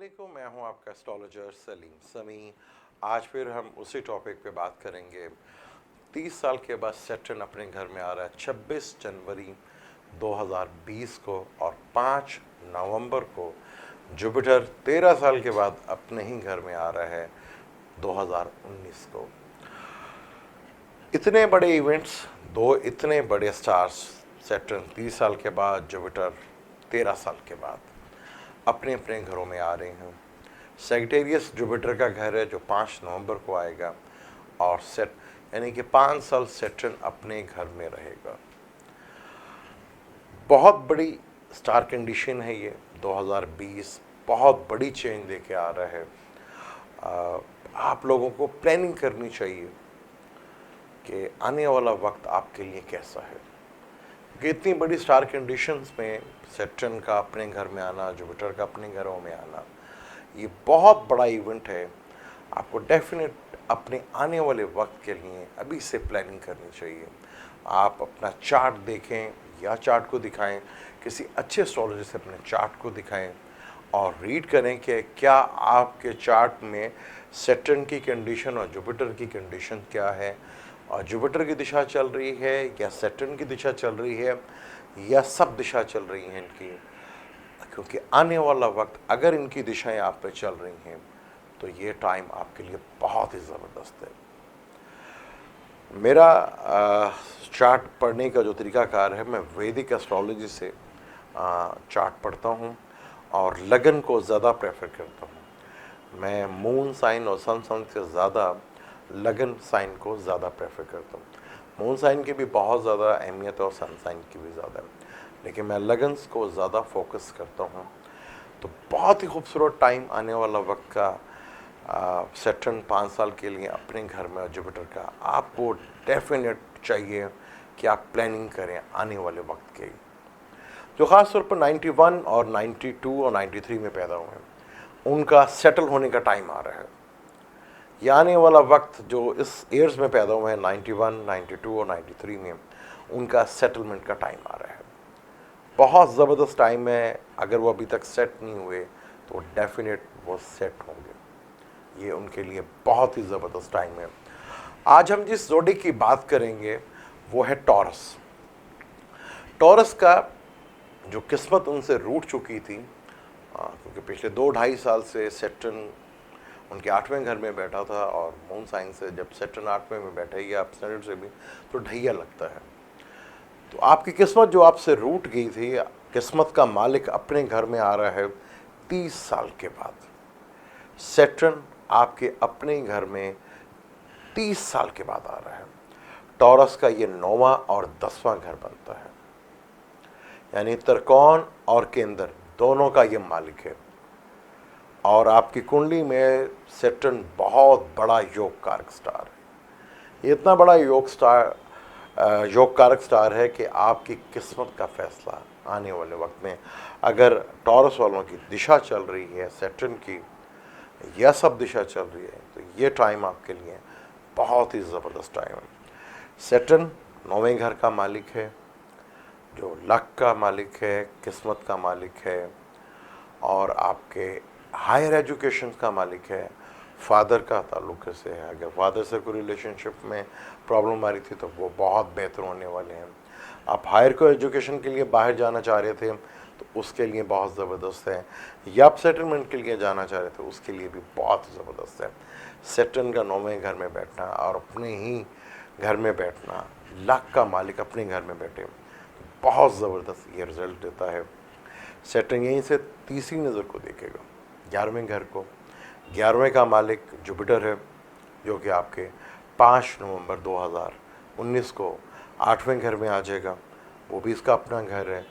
वालेकुम, मैं हूं आपका एस्ट्रोलॉजर सलीम समी। आज फिर हम उसी टॉपिक पे बात करेंगे। 30 साल के बाद सैटर्न अपने घर में आ रहा है 26 जनवरी 2020 को, और 5 नवंबर को जुपिटर 13 साल के बाद अपने ही घर में आ रहा है 2019 को। इतने बड़े इवेंट्स, दो इतने बड़े स्टार्स, सैटर्न 30 साल के बाद, जुपिटर 13 साल के बाद अपने अपने घरों में आ रहे हैं। सेगिटेरियस जुपिटर का घर है जो 5 नवंबर को आएगा, और सेट यानी कि 5 साल सैटर्न अपने घर में रहेगा। बहुत बड़ी स्टार कंडीशन है ये। 2020 बहुत बड़ी चेंज लेके आ रहा है। आप लोगों को प्लानिंग करनी चाहिए कि आने वाला वक्त आपके लिए कैसा है, कि इतनी बड़ी स्टार कंडीशंस में सैटर्न का अपने घर में आना, जुपिटर का अपने घरों में आना, ये बहुत बड़ा इवेंट है। आपको डेफिनेट अपने आने वाले वक्त के लिए अभी से प्लानिंग करनी चाहिए। आप अपना चार्ट देखें या चार्ट को दिखाएं, किसी अच्छे एस्ट्रोलॉजर से अपने चार्ट को दिखाएं और रीड करें कि क्या आपके चार्ट में सैटर्न की कंडीशन और जुपिटर की कंडीशन क्या है, और जुपिटर की दिशा चल रही है या सैटर्न की दिशा चल रही है या सब दिशा चल रही हैं इनकी। क्योंकि आने वाला वक्त अगर इनकी दिशाएं आप पे चल रही हैं तो ये टाइम आपके लिए बहुत ही ज़बरदस्त है। मेरा चार्ट पढ़ने का जो तरीकाकार है, मैं वैदिक एस्ट्रोलॉजी से चार्ट पढ़ता हूँ और लगन को ज़्यादा प्रेफर करता हूँ। मैं मून साइन और सन साइन से ज़्यादा लगन साइन को ज़्यादा प्रेफर करता हूँ। मून साइन की भी बहुत ज़्यादा अहमियत है और सन साइन की भी ज़्यादा है, लेकिन मैं लगन्स को ज़्यादा फोकस करता हूँ। तो बहुत ही खूबसूरत टाइम आने वाला वक्त का। सैटर्न 5 साल के लिए अपने घर में, और जुपिटर का आपको डेफिनेट चाहिए कि आप प्लानिंग करें आने वाले वक्त के, जो ख़ास तौर पर 91 और 92 और 93 में पैदा हुए हैं, उनका सेटल होने का टाइम आ रहा है। ये आने वाला वक्त जो इस ईयर्स में पैदा हुए हैं 91, 92 और 93 में, उनका सेटलमेंट का टाइम आ रहा है। बहुत ज़बरदस्त टाइम है। अगर वो अभी तक सेट नहीं हुए तो डेफिनेट वो सेट होंगे। ये उनके लिए बहुत ही ज़बरदस्त टाइम है। आज हम जिस जोड़ी की बात करेंगे वो है टॉरस। टॉरस का जो किस्मत उनसे रूठ चुकी थी, क्योंकि पिछले 2-2.5 साल से सैटर्न उनके 8वें घर में बैठा था, और मून साइन से जब सैटर्न 8वें में बैठेगा अपसनेट से भी तो ढैया लगता है। तो आपकी किस्मत जो आपसे रूठ गई थी, किस्मत का मालिक अपने घर में आ रहा है 30 साल के बाद। सैटर्न आपके अपने घर में 30 साल के बाद आ रहा है। टॉरस का ये 9वां और 10वां घर बनता है, यानी त्रिकोण और केंद्र दोनों का ये मालिक है। और आपकी कुंडली में सैटर्न बहुत बड़ा योग कारक स्टार है। ये इतना बड़ा योग कारक स्टार है कि आपकी किस्मत का फैसला आने वाले वक्त में, अगर टॉरस वालों की दिशा चल रही है सैटर्न की, यह सब दिशा चल रही है, तो ये टाइम आपके लिए बहुत ही ज़बरदस्त टाइम है। सैटर्न 9वें घर का मालिक है, जो लक का मालिक है, किस्मत का मालिक है, और आपके हायर एजुकेशन का मालिक है। फादर का ताल्लुक से है, अगर फादर से कोई रिलेशनशिप में प्रॉब्लम आ रही थी तो वो बहुत बेहतर होने वाले हैं। आप हायर को एजुकेशन के लिए बाहर जाना चाह रहे थे तो उसके लिए बहुत ज़बरदस्त है, या आप सेटलमेंट के लिए जाना चाह रहे थे उसके लिए भी बहुत ज़बरदस्त है। सैटर्न का 9वें घर में बैठना और अपने ही घर में बैठना, लक का मालिक अपने घर में बैठे, बहुत ज़बरदस्त ये रिज़ल्ट देता है। सैटर्न यहीं से तीसरी नज़र को देखेगा 11वें घर को। 11वें का मालिक जुपिटर है, जो कि आपके 5 नवंबर 2019 को 8वें घर में आ जाएगा। वो भी इसका अपना घर है।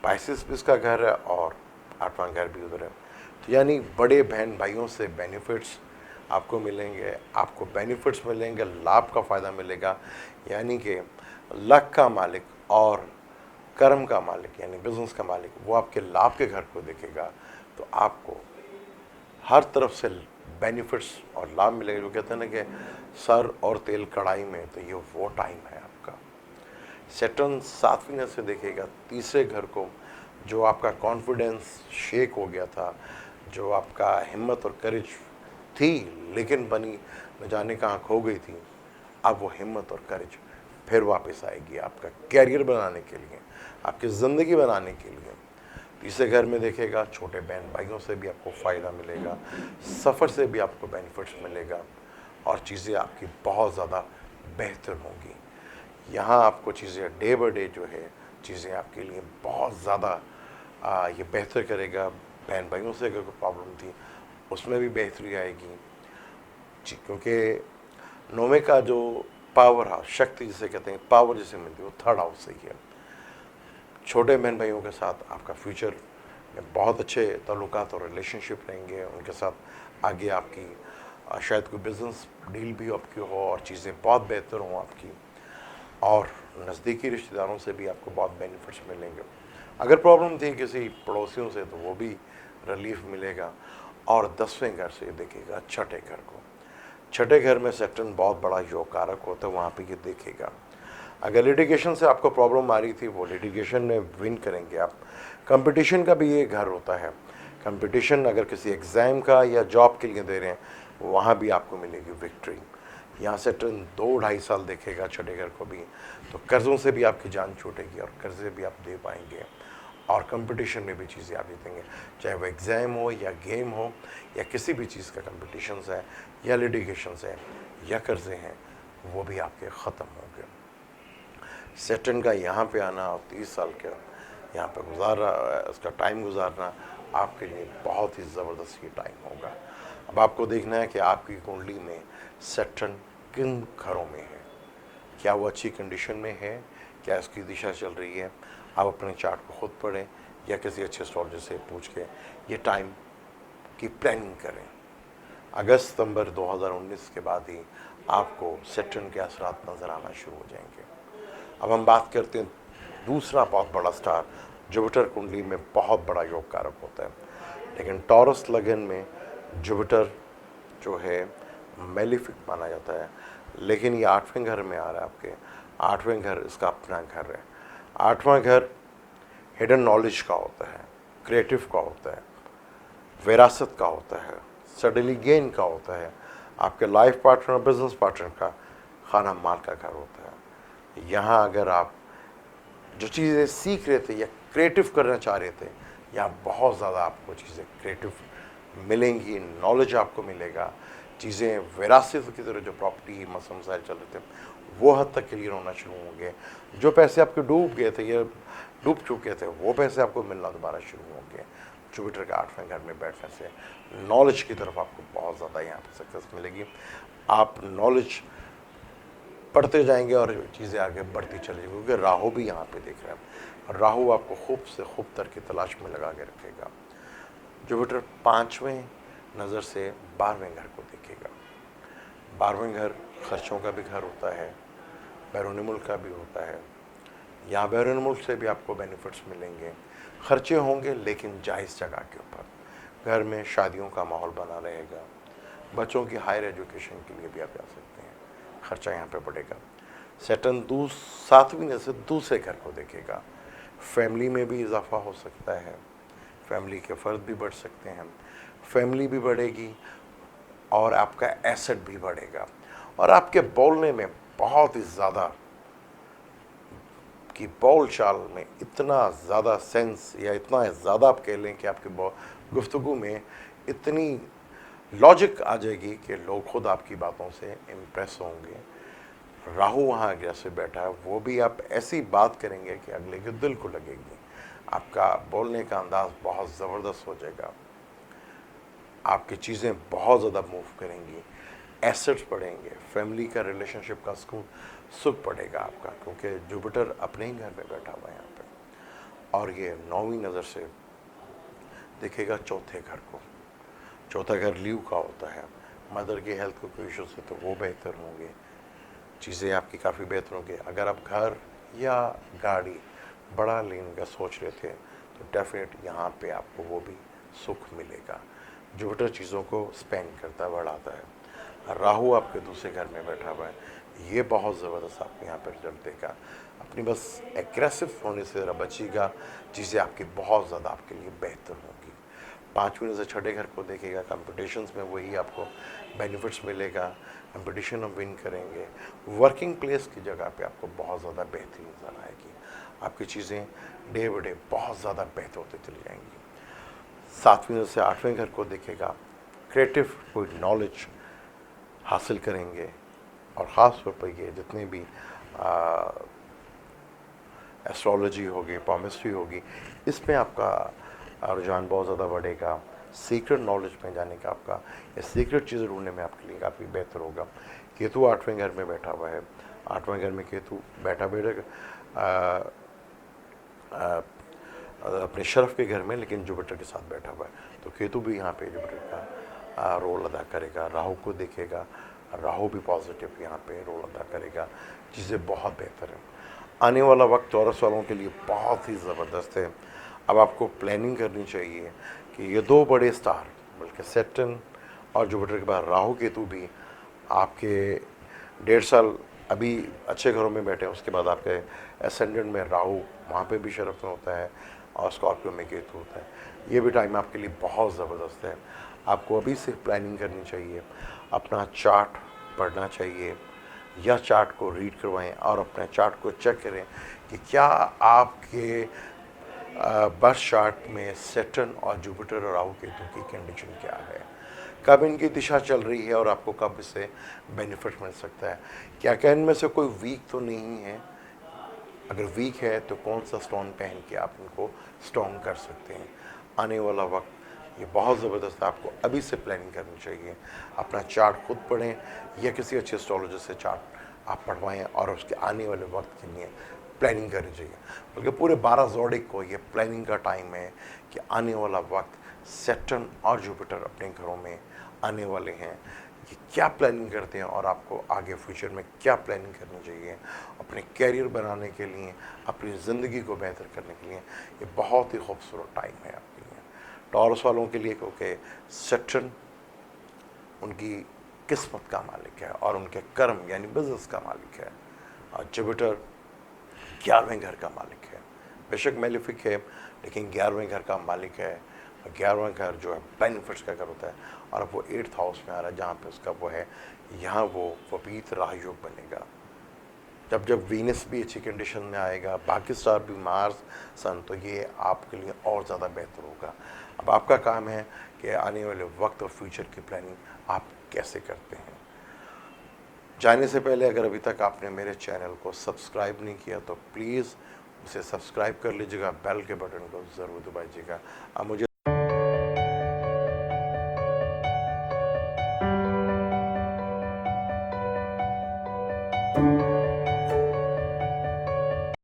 पाइसेस भी इसका घर है और 8वां घर भी उधर है। तो यानी बड़े बहन भाइयों से बेनिफिट्स आपको मिलेंगे, आपको बेनिफिट्स मिलेंगे, लाभ का फ़ायदा मिलेगा। यानी कि लक का मालिक और कर्म का मालिक यानी बिजनेस का मालिक वो आपके लाभ के घर को देखेगा, तो आपको हर तरफ से बेनिफिट्स और लाभ मिलेगा। जो कहते हैं ना कि सर और तेल कढ़ाई में, तो ये वो टाइम है आपका। सैटर्न 7वीं नज़र से देखेगा तीसरे घर को, जो आपका कॉन्फिडेंस शेक हो गया था, जो आपका हिम्मत और करेज थी लेकिन बनी न जाने कहाँ खो गई थी, अब वो हिम्मत और करेज फिर वापस आएगी आपका कैरियर बनाने के लिए, आपकी ज़िंदगी बनाने के लिए। तीसरे घर में देखेगा, छोटे बहन भाइयों से भी आपको फ़ायदा मिलेगा, सफ़र से भी आपको बेनिफिट्स मिलेगा और चीज़ें आपकी बहुत ज़्यादा बेहतर होंगी। यहाँ आपको चीज़ें डे बाय डे जो है चीज़ें आपके लिए बहुत ज़्यादा ये बेहतर करेगा। बहन भाइयों से अगर कोई प्रॉब्लम थी उसमें भी बेहतरी आएगी जी, क्योंकि नौवे का जो पावर हाउस, शक्ति जिसे कहते हैं, पावर जिसे मिलती है, वो थर्ड हाउस से ही है। छोटे बहन भाइयों के साथ आपका फ्यूचर में बहुत अच्छे ताल्लुकात और रिलेशनशिप रहेंगे। उनके साथ आगे आपकी शायद कोई बिज़नेस डील भी आपकी हो और चीज़ें बहुत बेहतर हों आपकी, और नज़दीकी रिश्तेदारों से भी आपको बहुत बेनिफिट्स मिलेंगे। अगर प्रॉब्लम थी किसी पड़ोसियों से तो वो भी रिलीफ मिलेगा। और 10वें घर से देखेगा छठे घर को। छठे घर में सैटर्न बहुत बड़ा योग कारक होता है, वहाँ पे ये देखेगा। अगर लिटिगेशन से आपको प्रॉब्लम आ रही थी, वो लिटिगेशन में विन करेंगे आप। कंपटीशन का भी ये घर होता है, कंपटीशन अगर किसी एग्ज़ाम का या जॉब के लिए दे रहे हैं, वहाँ भी आपको मिलेगी विक्ट्री। यहाँ से टर्न 2-2.5 साल देखेगा छठे घर को भी, तो कर्ज़ों से भी आपकी जान छूटेगी और कर्ज़े भी आप दे पाएंगे और कंपटीशन में भी चीज़ें आप जीतेंगे, चाहे वो एग्ज़ाम हो या गेम हो या किसी भी चीज़ का कंपटीशन है या लिटिगेशन है या कर्ज़े हैं, वो भी आपके ख़त्म होंगे। सैटर्न का यहाँ पे आना और 30 साल का यहाँ पे गुजारना, इसका टाइम गुजारना आपके लिए बहुत ही ज़बरदस्त ये टाइम होगा। अब आपको देखना है कि आपकी कुंडली में सैटर्न किन घरों में है, क्या वो अच्छी कंडीशन में है, क्या इसकी दिशा चल रही है। आप अपने चार्ट को खुद पढ़ें या किसी अच्छे एस्ट्रोलॉजर से पूछ के ये टाइम की प्लानिंग करें। अगस्त सितंबर 2019 के बाद ही आपको सैटर्न के असरात नज़र आना शुरू हो जाएंगे। अब हम बात करते हैं दूसरा बहुत बड़ा स्टार, जुपिटर कुंडली में बहुत बड़ा योग कारक होता है, लेकिन टॉरस लगन में जुपिटर जो है मेलिफिक माना जाता है, लेकिन ये 8वें घर में आ रहा है आपके। 8वें घर इसका अपना घर है। 8वां घर हिडन नॉलेज का होता है, क्रिएटिव का होता है, विरासत का होता है, सडनली गेन का होता है, आपके लाइफ पार्टनर बिजनेस पार्टनर का खाना माल का घर होता है। यहाँ अगर आप जो चीज़ें सीख रहे थे या क्रिएटिव करना चाह रहे थे, यहाँ बहुत ज़्यादा आपको चीज़ें क्रिएटिव मिलेंगी, नॉलेज आपको मिलेगा, चीज़ें विरासत की तरह जो प्रॉपर्टी मसले चल रहे थे वो हद तक क्लियर होना शुरू होंगे। जो पैसे आपके डूब गए थे या डूब चुके थे वो पैसे आपको मिलना दोबारा शुरू होंगे। जुपिटर के 8वें घर में बैठने से नॉलेज की तरफ आपको बहुत ज़्यादा यहाँ पर सक्सेस मिलेगी। आप नॉलेज पढ़ते जाएंगे और चीज़ें आगे बढ़ती चलेगी, क्योंकि राहु भी यहाँ पे देख रहे हैं। राहु आपको खूब से खूब तर की तलाश में लगा के रखेगा। जुपिटर 5वें नज़र से 12वें घर को देखेगा। 12वें घर खर्चों का भी घर होता है, बैरून मुल्क का भी होता है। यहाँ बैरून मुल्क से भी आपको बेनिफिट्स मिलेंगे, खर्चे होंगे लेकिन जायज़ जगह के ऊपर। घर में शादियों का माहौल बना रहेगा, बच्चों की हायर एजुकेशन के लिए भी आप जा सकते हैं, खर्चा यहाँ पे बढ़ेगा। सैटर्न 7वीं नज़र से दूसरे घर को देखेगा। फैमिली में भी इजाफा हो सकता है, फैमिली के फ़र्द भी बढ़ सकते हैं, फैमिली भी बढ़ेगी और आपका एसेट भी बढ़ेगा। और आपके बोलने में बहुत ही ज़्यादा कि बोल चाल में इतना ज़्यादा सेंस या इतना ज़्यादा आप कह लें कि आपके गुफ्तगू में इतनी लॉजिक आ जाएगी कि लोग खुद आपकी बातों से इम्प्रेस होंगे। राहु वहाँ जैसे बैठा है, वो भी आप ऐसी बात करेंगे कि अगले के दिल को लगेगी। आपका बोलने का अंदाज़ बहुत ज़बरदस्त हो जाएगा, आपकी चीज़ें बहुत ज़्यादा मूव करेंगी, एसेट्स बढ़ेंगे, फैमिली का रिलेशनशिप का सुख बढ़ेगा आपका, क्योंकि जुपिटर अपने ही घर में बैठा हुआ है यहाँ पे। और ये 9वीं नज़र से देखेगा चौथे घर को। चौथा घर लीव का होता है, मदर की हेल्थ को कोई इशूज़ है तो वो बेहतर होंगे, चीज़ें आपकी काफ़ी बेहतर होंगी। अगर आप घर या गाड़ी बड़ा लेने का सोच रहे थे तो डेफिनेट यहाँ पे आपको वो भी सुख मिलेगा। जुपिटर चीज़ों को स्पेंड करता है, बढ़ाता है। राहु आपके दूसरे घर में बैठा हुआ है, ये बहुत ज़बरदस्त आपको यहाँ पर रिजल्ट देगा। अपनी बस एग्रेसिव होने से ज़रा बचिएगा, चीज़ें आपकी बहुत ज़्यादा आपके लिए बेहतर होंगी। पाँचवें से छठे घर को देखेगा, कंपटीशंस में वही आपको बेनिफिट्स मिलेगा, कंपटीशन में विन करेंगे। वर्किंग प्लेस की जगह पे आपको बहुत ज़्यादा बेहतरी नज़र आएगी, आपकी चीज़ें डे बाई डे बहुत ज़्यादा बेहतर होती चली जाएंगी। सातवें से आठवें घर को देखेगा, क्रिएटिव कोई नॉलेज हासिल करेंगे, और ख़ास तौर पर ये जितने भी एस्ट्रोलॉजी होगी, पामिस्ट्री होगी, इसमें आपका रुझान बहुत ज़्यादा बढ़ेगा। सीक्रेट नॉलेज में जाने का आपका, या सीक्रेट चीज़ें ढूंढने में आपके लिए काफ़ी बेहतर होगा। केतु आठवें घर में बैठा हुआ है, आठवें घर में केतु बैठा अपने शर्फ के घर में, लेकिन जुपिटर के साथ बैठा हुआ है, तो केतु भी यहाँ पे जुपिटर का रोल अदा करेगा। राहु को देखेगा, राहु भी पॉजिटिव यहाँ पे रोल अदा करेगा, चीज़ें बहुत बेहतर हैं। आने वाला वक्त टॉरस वालों के लिए बहुत ही ज़बरदस्त है। अब आपको प्लानिंग करनी चाहिए कि ये दो बड़े स्टार, बल्कि सैटर्न और जुपिटर के बाद राहु केतु भी आपके 1.5 साल अभी अच्छे घरों में बैठे हैं, उसके बाद आपके एसेंडेंट में राहु वहाँ पे भी शरफ में होता है, और स्कॉर्पियो में केतु होता है। ये भी टाइम आपके लिए बहुत ज़बरदस्त है। आपको अभी से प्लानिंग करनी चाहिए, अपना चार्ट पढ़ना चाहिए, या चार्ट को रीड करवाएं और अपने चार्ट को चेक करें कि क्या आपके बर्थ चार्ट में सैटर्न और जुपिटर और राहु केतु की कंडीशन क्या है, कब इनकी दिशा चल रही है, और आपको कब इससे बेनिफिट मिल सकता है। क्या इनमें से कोई वीक तो नहीं है? अगर वीक है तो कौन सा स्टोन पहन के आप इनको स्ट्रॉन्ग कर सकते हैं। आने वाला वक्त ये बहुत ज़बरदस्त है, आपको अभी से प्लानिंग करनी चाहिए। अपना चार्ट खुद पढ़ें, या किसी अच्छे एस्ट्रोलॉजिस्ट से चार्ट आप पढ़वाएं, और उसके आने वाले वक्त के लिए प्लानिंग करनी चाहिए। बल्कि पूरे 12 ज़ोडिक को ये प्लानिंग का टाइम है कि आने वाला वक्त सैटर्न और जुपिटर अपने घरों में आने वाले हैं, कि क्या प्लानिंग करते हैं, और आपको आगे फ्यूचर में क्या प्लानिंग करनी चाहिए अपने कैरियर बनाने के लिए, अपनी ज़िंदगी को बेहतर करने के लिए। ये बहुत ही खूबसूरत टाइम है आपके लिए, टॉरस वालों के लिए, क्योंकि सैटर्न उनकी किस्मत का मालिक है और उनके कर्म यानी बिजनेस का मालिक है, और जुपिटर 11वें घर का मालिक है। बेशक मेलिफिक है, लेकिन 11वें घर का मालिक है, और 11वां घर जो है बेनिफिट्स का घर होता है, और अब वो 8th हाउस में आ रहा है, जहाँ पे उसका वो है, यहाँ वो वपीत राहयोग बनेगा। जब जब वीनस भी अच्छी कंडीशन में आएगा, बाकी स्टार भी, मार्स, सन, तो ये आपके लिए और ज़्यादा बेहतर होगा। अब आपका काम है कि आने वाले वक्त और फ्यूचर की प्लानिंग आप कैसे करते हैं। जाने से पहले अगर अभी तक आपने मेरे चैनल को सब्सक्राइब नहीं किया तो प्लीज़ उसे सब्सक्राइब कर लीजिएगा, बेल के बटन को ज़रूर दबाइएगा। अब मुझे